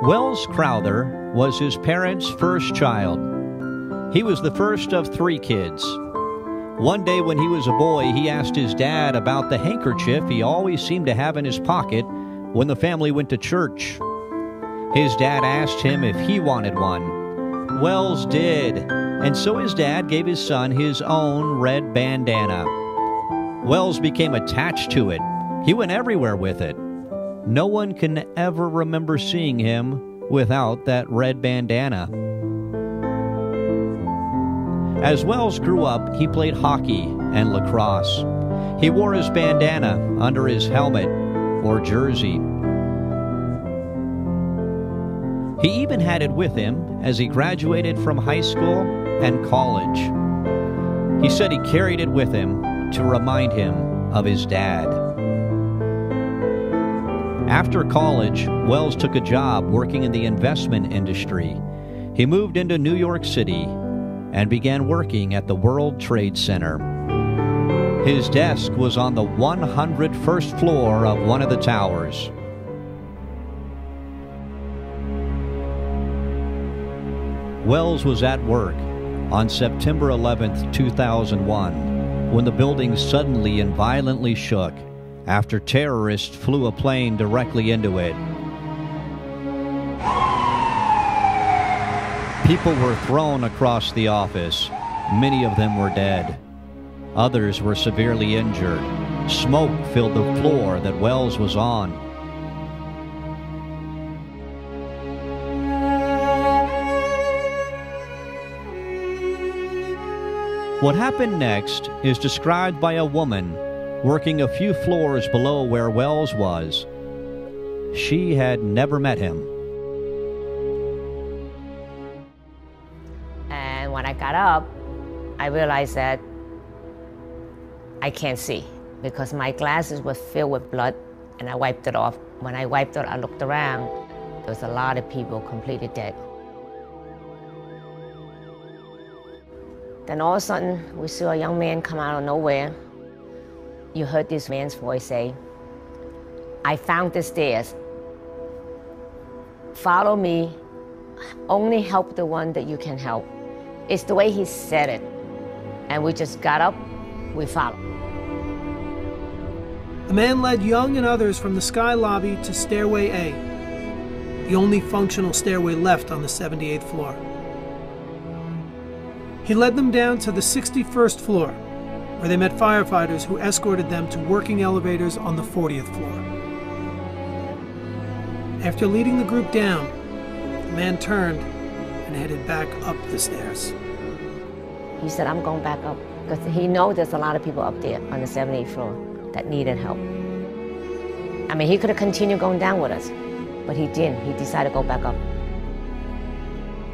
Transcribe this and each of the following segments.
Welles Crowther was his parents' first child. He was the first of 3 kids. One day when he was a boy, he asked his dad about the handkerchief he always seemed to have in his pocket when the family went to church. His dad asked him if he wanted one. Welles did, and so his dad gave his son his own red bandana. Welles became attached to it. He went everywhere with it. No one can ever remember seeing him without that red bandana. As Welles grew up, he played hockey and lacrosse. He wore his bandana under his helmet or jersey. He even had it with him as he graduated from high school and college. He said he carried it with him to remind him of his dad. After college, Welles took a job working in the investment industry. He moved into New York City and began working at the World Trade Center. His desk was on the 101st floor of one of the towers. Welles was at work on September 11, 2001, when the building suddenly and violently shook after terrorists flew a plane directly into it. People were thrown across the office. Many of them were dead. Others were severely injured. Smoke filled the floor that Welles was on. What happened next is described by a woman working a few floors below where Welles was. She had never met him. And when I got up, I realized that I can't see because my glasses were filled with blood and I wiped it off. When I wiped it, I looked around. There was a lot of people completely dead. Then all of a sudden, we saw a young man come out of nowhere. You heard this man's voice say, "I found the stairs. Follow me. Only help the one that you can help." It's the way he said it. And we just got up, we followed. The man led Young and others from the sky lobby to Stairway A, the only functional stairway left on the 78th floor. He led them down to the 61st floor, where they met firefighters who escorted them to working elevators on the 40th floor. After leading the group down, the man turned and headed back up the stairs. He said, "I'm going back up," because he knows there's a lot of people up there on the 78th floor that needed help. I mean, he could have continued going down with us, but he didn't. He decided to go back up.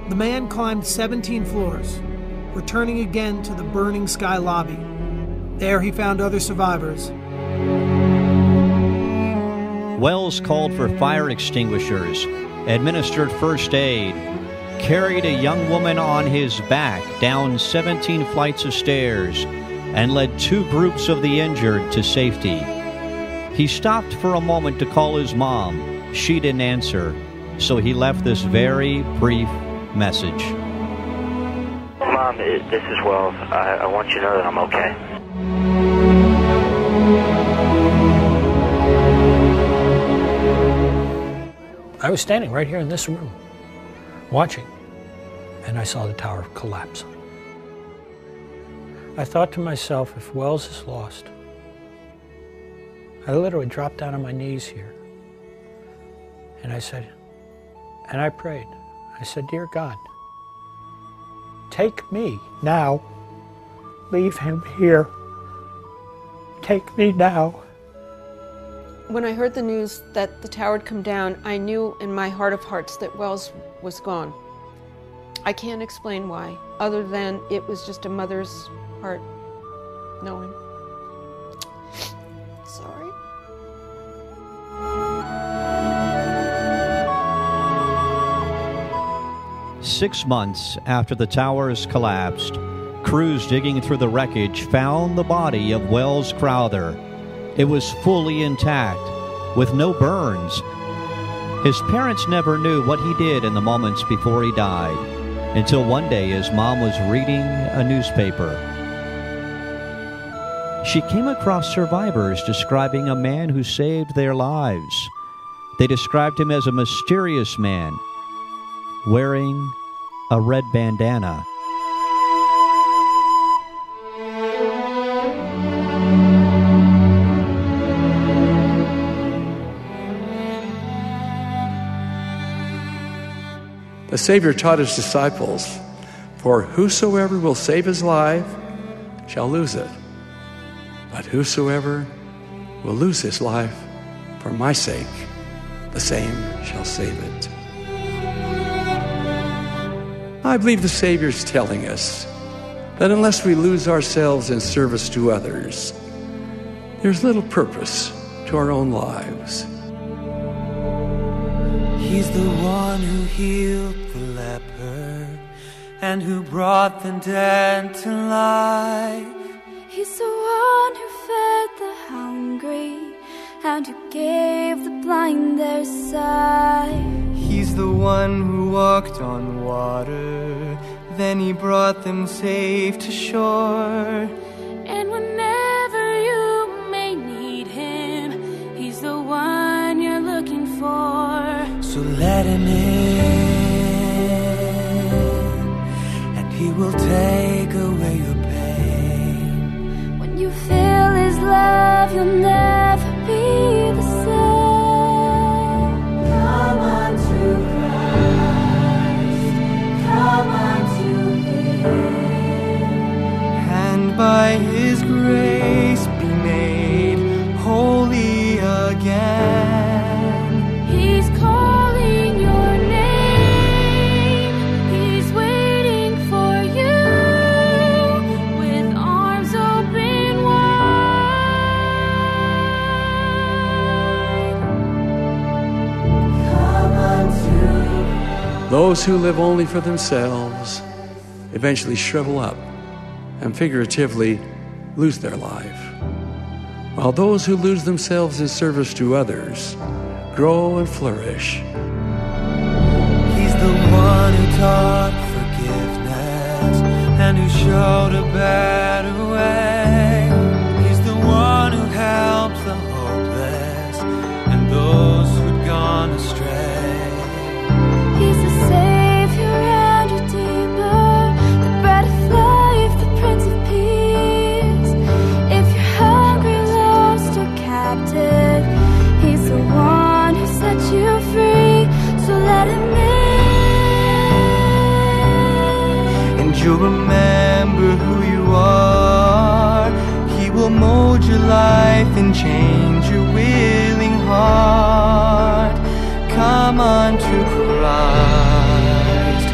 The man climbed 17 floors, returning again to the burning sky lobby. There he found other survivors. Welles called for fire extinguishers, administered first aid, carried a young woman on his back down 17 flights of stairs, and led 2 groups of the injured to safety. He stopped for a moment to call his mom. She didn't answer, so he left this very brief message. Mom, this is Welles. I want you to know that I'm okay. I was standing right here in this room, watching, and I saw the tower collapse. I thought to myself, if Welles is lost, I literally dropped down on my knees here, and I said, and I prayed, I said, "Dear God, take me now. Leave him here. Take me now." When I heard the news that the tower had come down, I knew in my heart of hearts that Welles was gone. I can't explain why, other than it was just a mother's heart knowing. Sorry. Six months after the towers collapsed, crews digging through the wreckage found the body of Welles Crowther. It was fully intact, with no burns. His parents never knew what he did in the moments before he died, until one day his mom was reading a newspaper. She came across survivors describing a man who saved their lives. They described him as a mysterious man wearing a red bandana. The Savior taught his disciples, "For whosoever will save his life shall lose it. But whosoever will lose his life for my sake, the same shall save it." I believe the Savior's telling us that unless we lose ourselves in service to others, there's little purpose to our own lives. He's the one who healed the leper and who brought the dead to life. He's the one who fed the hungry and who gave the blind their sight. He's the one who walked on water, then he brought them safe to shore. And whenever you may need him, he's the one you're looking for. So let him in, and he will take away your pain. When you feel his love, you'll never be the same. Come unto Christ, come unto him, and by his grace be made holy again. He's calling your name, he's waiting for you with arms open wide. Come unto Those who live only for themselves eventually shrivel up and figuratively lose their life, while those who lose themselves in service to others grow and flourish. He's the one who taught forgiveness and who showed a better way. He's the one who helps the hopeless and those who'd gone astray. He's the Savior and Redeemer, the bread of life, the Prince of Peace. If you're hungry, lost, or captive, he's the one who set you free. So let him in. And you'll remember who you are. He will mold your life and change your willing heart. Come unto Christ,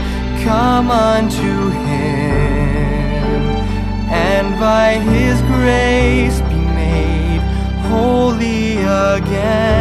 come unto him, and by his grace be made holy again.